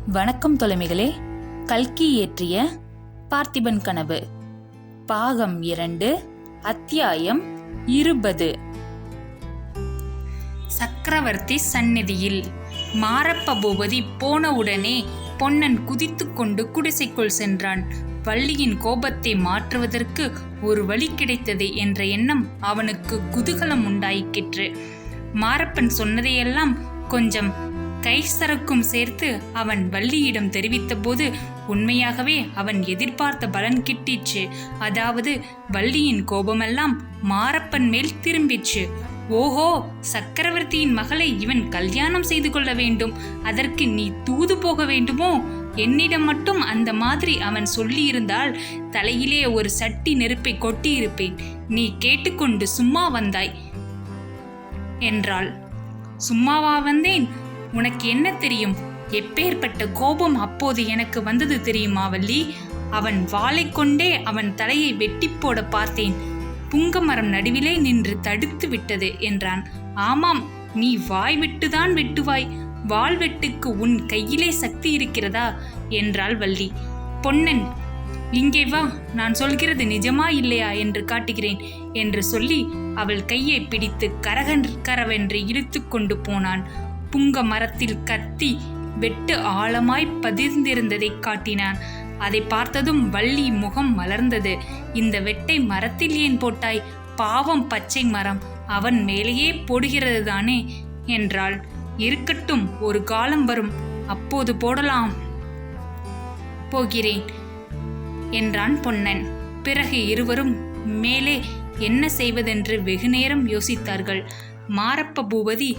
வணக்கம் தொலைமைகளே. கல்கி இயற்றிய பார்த்திபன் கனவு பாகம் 2 அத்தியாயம் 20. சக்கரவர்த்தி சந்நிதியில் மாரப்ப பூபதி போனவுடனே பொன்னன் குதித்து கொண்டு குடிசைக்குள் சென்றான். வள்ளியின் கோபத்தை மாற்றுவதற்கு ஒரு வழி கிடைத்தது என்ற எண்ணம் அவனுக்கு குதூகலம் உண்டாயிற்று. மாரப்பன் சொன்னதையெல்லாம் கொஞ்சம் கை சரக்கும் சேர்த்து அவன் வள்ளியிடம் தெரிவித்த போது உண்மையாகவே அவன் எதிர்பார்த்த பலன் கிட்டிச்சு. அதாவது வள்ளியின் கோபமெல்லாம் மாரப்பன் மேல் திரும்பிச்சு. ஓஹோ, சக்கரவர்த்தியின் மகளை இவன் கல்யாணம் செய்து கொள்ள வேண்டும், அதற்கு நீ தூது போக வேண்டுமோ? என்னிடம் மட்டும் அந்த மாதிரி அவன் சொல்லியிருந்தால் தலையிலே ஒரு சட்டி நெருப்பை கொட்டியிருப்பேன். நீ கேட்டுக்கொண்டு சும்மா வந்தாய் என்றாள். சும்மாவா வந்தேன்? உனக்கு என்ன தெரியும்? எப்பேற்பட்ட கோபம் அப்போது எனக்கு வந்தது தெரியுமா வள்ளி? அவன் வாளை கொண்டே அவன் தலையை வெட்டி போட பார்த்தேன். புங்க மரம் நடுவிலே நின்று தடுத்து விட்டது என்றான். ஆமாம், நீ வாய் விட்டுதான் வெட்டுவாய். வாள் வெட்டுக்கு உன் கையிலே சக்தி இருக்கிறதா என்றாள் வள்ளி. பொன்னன், இங்கே வா, நான் சொல்கிறது நிஜமா இல்லையா என்று காட்டுகிறேன் என்று சொல்லி அவள் கையை பிடித்து கரவென்று இழுத்து கொண்டு போனான். புங்க மரத்தில் கத்தி வெட்டு ஆழமாய் பதிர்ந்திருந்ததை காட்டினான். அதை பார்த்ததும் வள்ளி முகம் மலர்ந்தது. இந்த வெட்டை மரத்தில் ஏன் போட்டாய்? பாவம், பச்சை மரம், அவன் மேலேயே போடுகிறது தானே என்றாள். இருக்கட்டும், ஒரு காலம் வரும், அப்போது போடலாம் போகிறேன் என்றான் பொன்னன். பிறகு இருவரும் மேலே என்ன செய்வதென்று வெகுநேரம் யோசித்தார்கள். மாரப்ப பூபதி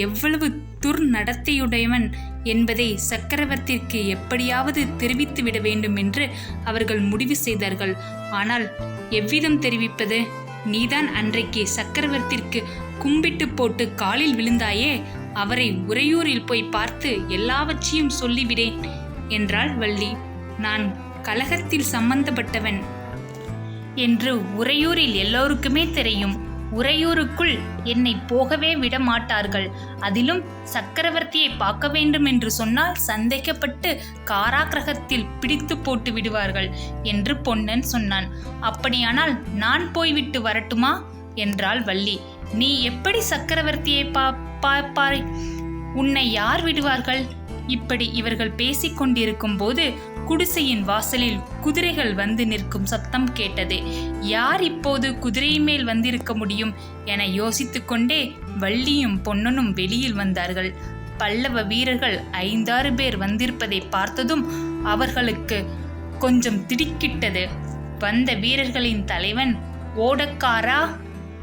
எவ்வளவு துர்நடத்தையுடையவன் என்பதை சக்கரவர்த்திக்கு எப்படியாவது தெரிவித்து விட வேண்டும் என்று அவர்கள் முடிவு செய்தார்கள். ஆனால் எவ்விதம் தெரிவிப்பது? நீதான் அன்றைக்கு சக்கரவர்த்திக்கு கும்பிட்டு போட்டு காலில் விழுந்தாயே, அவரை உறையூரில் போய் பார்த்து எல்லாவற்றையும் சொல்லிவிடேன் என்றாள் வள்ளி. நான் கலகத்தில் சம்பந்தப்பட்டவன் என்று உறையூரில் எல்லோருக்குமே தெரியும். உறையூருக்குள் என்னை போகவே விட மாட்டார்கள். அதிலும் சக்கரவர்த்தியை பார்க்க வேண்டும் என்று சொன்னால் சந்தேகப்பட்டு காராகிரகத்தில் பிடித்து போட்டு விடுவார்கள் என்று பொன்னன் சொன்னான். அப்படியானால் நான் போய்விட்டு வரட்டுமா என்றாள் வள்ளி. நீ எப்படி சக்கரவர்த்தியை பார்ப்பாய்? உன்னை யார் விடுவார்கள்? இப்படி இவர்கள் பேசிக்கொண்டிருக்கும் போது குடிசையின் வாசலில் குதிரைகள் வந்து நிற்கும் சத்தம் கேட்டது. யார் இப்போது குதிரை மேல் வந்திருக்க முடியும் என யோசித்து கொண்டே வள்ளியும் பொன்னனும் வெளியில் வந்தார்கள். பல்லவ வீரர்கள் 5-6 பேர் வந்திருப்பதை பார்த்ததும் அவர்களுக்கு கொஞ்சம் திடுக்கிட்டது. வந்த வீரர்களின் தலைவன், ஓடக்காரா,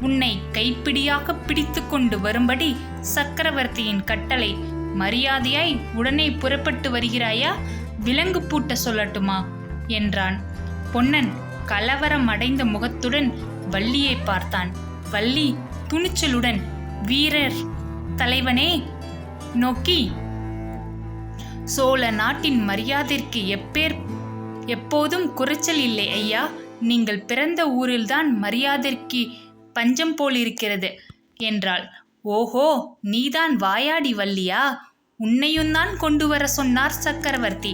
உன்னை கைப்பிடியாக பிடித்து கொண்டு வரும்படி சக்கரவர்த்தியின் கட்டளை. மரியாதையாய் உடனே புறப்பட்டு வருகிறாயா? விலங்கு பூட்ட சொல்லட்டுமா என்றான். பொன்னன் கலவரம் அடைந்த முகத்துடன் வள்ளியை பார்த்தான். வள்ளி துணிச்சலுடன் வீரர் தலைவனே நோக்கி, சோழ நாட்டின் மரியாதைக்கு எப்போதும் குறைச்சல் இல்லை ஐயா. நீங்கள் பிறந்த ஊரில்தான் மரியாதைக்கு பஞ்சம் போலிருக்கிறது என்றாள். ஓஹோ, நீதான் வாயாடி வள்ளியா? உன்னையும்தான் கொண்டு வர சொன்னார் சக்கரவர்த்தி.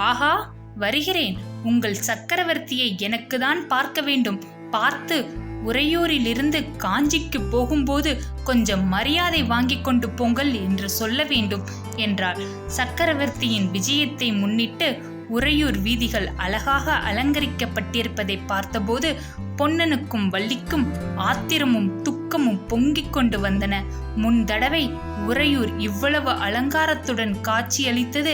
ஆஹா, வருகிறேன். உங்கள் சக்கரவர்த்தியை எனக்கு தான் பார்க்க வேண்டும். பார்த்து உறையூரிலிருந்து காஞ்சிக்கு போகும்போது கொஞ்சம் மரியாதை வாங்கி கொண்டு போங்கள் என்று சொல்ல வேண்டும் என்றாள். சக்கரவர்த்தியின் விஜயத்தை முன்னிட்டு உறையூர் வீதிகள் அழகாக அலங்கரிக்கப்பட்டிருப்பதை பார்த்தபோது பொன்னனுக்கும் வள்ளிக்கும் ஆத்திரமும் துக்கமும் பொங்கிக் கொண்டு வந்தன. முன் தடவை உறையூர் இவ்வளவு அலங்காரத்துடன் காட்சியளித்தது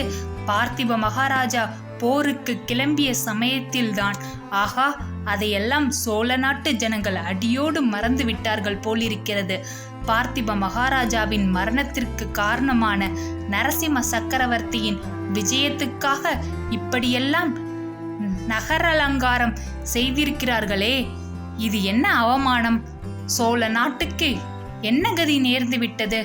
பார்த்திப மகாராஜா போருக்கு கிளம்பிய சமயத்தில்தான். ஆகா, அதையெல்லாம் சோழ நாட்டு ஜனங்கள் அடியோடு மறந்து விட்டார்கள் போலிருக்கிறது. பார்த்திப மகாராஜாவின் மரணத்திற்கு காரணமான நரசிம்ம சக்கரவர்த்தியின் விஜயத்துக்காக இப்படியெல்லாம் நகர அலங்காரம் செய்திருக்கிறார்களே, இது என்ன அவமானம்! சோழ நாட்டுக்கு என்ன கதி நேர்ந்து விட்டது?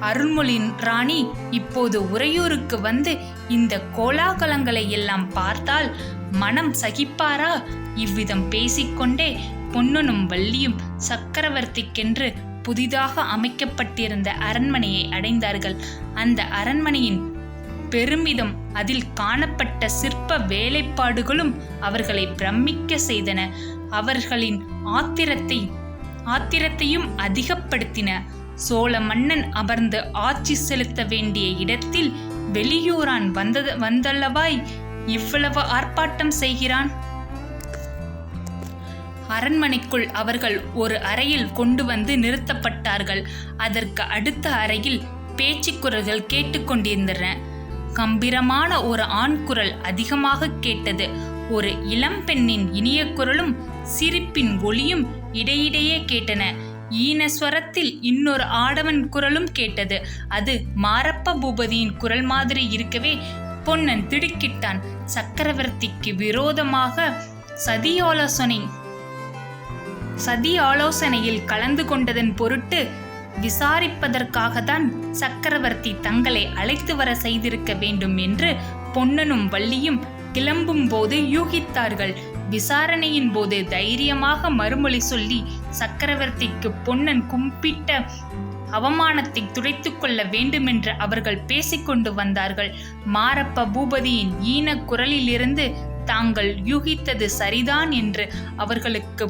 அருள்மொழி ராணி இப்போது உறையூருக்கு வந்து இந்த கோலாகலங்களை எல்லாம் பார்த்தால் மனம் சகிப்பாரா? இவ்விதம் பேசிக்கொண்டே பொன்னனும் வள்ளியும் சக்கரவர்த்திக்கென்று புதிதாக அமைக்கப்பட்டிருந்த அரண்மனையை அடைந்தார்கள். அந்த அரண்மனையின் பெருமிதம், அதில் காணப்பட்ட சிற்ப வேலைப்பாடுகளும் அவர்களை பிரமிக்க செய்தன. அவர்களின் ஆத்திரத்தையும் அதிகப்படுத்தின. சோழ மன்னன் அமர்ந்து ஆட்சி செலுத்த வேண்டிய இடத்தில் வெளியூரான் வந்தல்லவாய் இவ்வளவு ஆர்ப்பாட்டம் செய்கிறான். அரண்மனைக்குள் அவர்கள் ஒரு அறையில் கொண்டு வந்து நிறுத்தப்பட்டார்கள். அதற்கு அடுத்த அறையில் பேச்சுக்குரல்கள் கேட்டுக்கொண்டிருந்தன. கம்பீரமான ஒரு ஆண் குரல் அதிகமாக கேட்டது. ஒரு இளம் பெண்ணின் இனிய குரலும் சிரிப்பின் ஒலியும் இடையிடையே கேட்டன. ஈனஸ்வரத்தில் இன்னொரு ஆடவன் குரலும் கேட்டது. அது மாரப்ப பூபதியின் குரல் மாதிரி இருக்கவே பொன்னன் திடுக்கிட்டான். சக்கரவர்த்திக்கு விரோதமாக சதி ஆலோசனையில் கலந்து கொண்டதன் பொருட்டு விசாரிப்பதற்காகத்தான் சக்கரவர்த்தி தங்களை அழைத்து வர செய்திருக்க வேண்டும் என்று பொன்னனும் வள்ளியும் கிளம்பும் போது யூகித்தார்கள். விசாரணையின் போது தைரியமாக மறுமொழி சொல்லி சக்கரவர்த்திக்கு பொன்னன் கும்பிட்ட அவமானத்தை துடைத்துக் கொள்ள வேண்டுமென்று அவர்கள் பேசிக்கொண்டு வந்தார்கள். மாரப்ப பூபதியின் ஈன குரலிலிருந்து தாங்கள் யூகித்தது சரிதான் என்று அவர்களுக்கு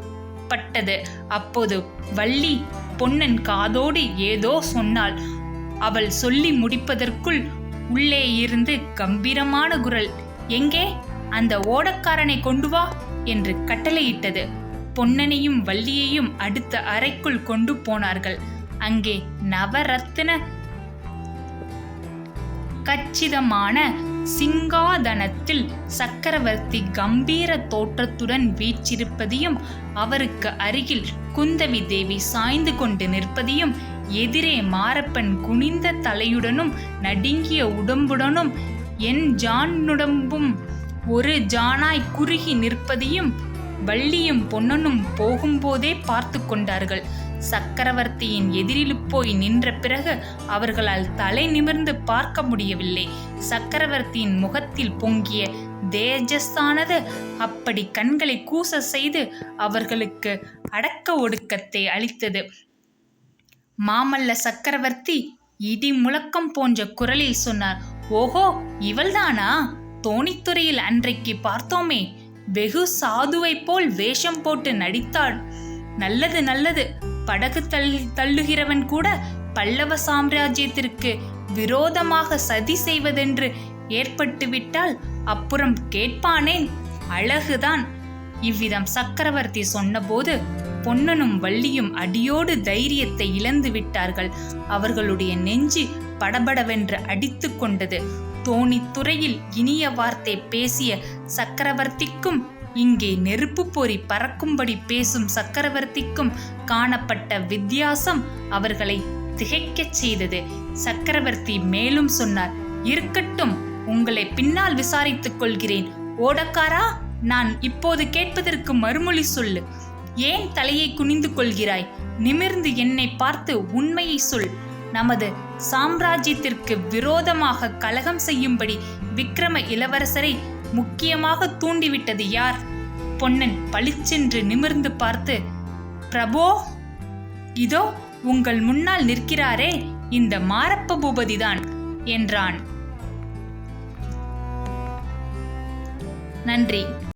பட்டது. அப்போது வள்ளி பொன்னன் காதோடு ஏதோ சொன்னாள். அவள் சொல்லி முடிப்பதற்குள் உள்ளே இருந்து கம்பீரமான குரல், எங்கே அந்த ஓடக்காரனை கொண்டு வா என்று கட்டளையிட்டது. பொன்னனையும் வள்ளியையும் அடுத்த அறைக்குள் கொண்டு போனார்கள். அங்கே நவரத்தின கச்சிதமான சிங்காதனத்தில் சக்கரவர்த்தி கம்பீர தோற்றத்துடன் வீற்றிருப்பதையும், அவருக்கு அருகில் குந்தவி தேவி சாய்ந்து கொண்டு நிற்பதையும், எதிரே மாரப்பன் குனிந்த தலையுடனும் நடுங்கிய உடம்புடனும் என் ஜானுடம்பும் ஒரு ஜானாய் குறுகி நிற்பதையும் வள்ளியும் பொன்னனும் போகும்போதே பார்த்து கொண்டார்கள். சக்கரவர்த்தியின் எதிரில் போய் நின்ற பிறகு அவர்களால் தலை நிமிர்ந்து பார்க்க முடியவில்லை. சக்கரவர்த்தியின் முகத்தில் பொங்கிய தேஜஸானது அப்படி கண்களை கூச செய்து அவர்களுக்கு அடக்க ஒடுக்கத்தை அளித்தது. மாமல்ல சக்கரவர்த்தி இடி முழக்கம் போன்ற குரலில் சொன்னார், ஓஹோ, இவள்தானா? தோணித்துறையில் அன்றைக்கு பார்த்தோமே, வெகு சாதுவை போல் வேஷம் போட்டு நடித்தாள். நல்லது நல்லது. படகு தள்ளுகிறவன் கூட பல்லவ சாம்ராஜ்யத்திற்கு விரோதமாக சதி செய்வதென்று ஏற்பட்டுவிட்டால் அப்புறம் கேட்பானேன்? அழகுதான். இவ்விதம் சக்கரவர்த்தி சொன்னபோது பொன்னனும் வள்ளியும் அடியோடு தைரியத்தை இழந்து விட்டார்கள். அவர்களுடைய நெஞ்சு படபடவென்று அடித்து கொண்டது. தோணித்துறையில் இனிய வார்த்தை பேசிய சக்கரவர்த்திக்கும் இங்கே நெருப்பு பொறி பறக்கும்படி பேசும் சக்கரவர்த்திக்கும் காணப்பட்ட வித்தியாசம் அவர்களை திகைக்கச் செய்தது. சக்கரவர்த்தி மேலும் சொன்னார், இருக்கட்டும், உங்களை பின்னால் விசாரித்துக் கொள்கிறேன். ஓடக்காரா, நான் இப்போது கேட்பதற்கு மறுமொழி சொல்லு. ஏன் தலையை குனிந்து கொள்கிறாய்? நிமிர்ந்து என்னை பார்த்து உண்மையை சொல். நமது சாம்ராஜ்யத்திற்கு விரோதமாக கலகம் செய்யும்படி விக்ரம இளவரசரை முக்கியமாக தூண்டிவிட்டது யார்? பொன்னன் பளிச்சென்று நிமிர்ந்து பார்த்து, பிரபோ, இதோ உங்கள் முன்னால் நிற்கிறாரே, இந்த மாரப்ப பூபதிதான் என்றான். நன்றி.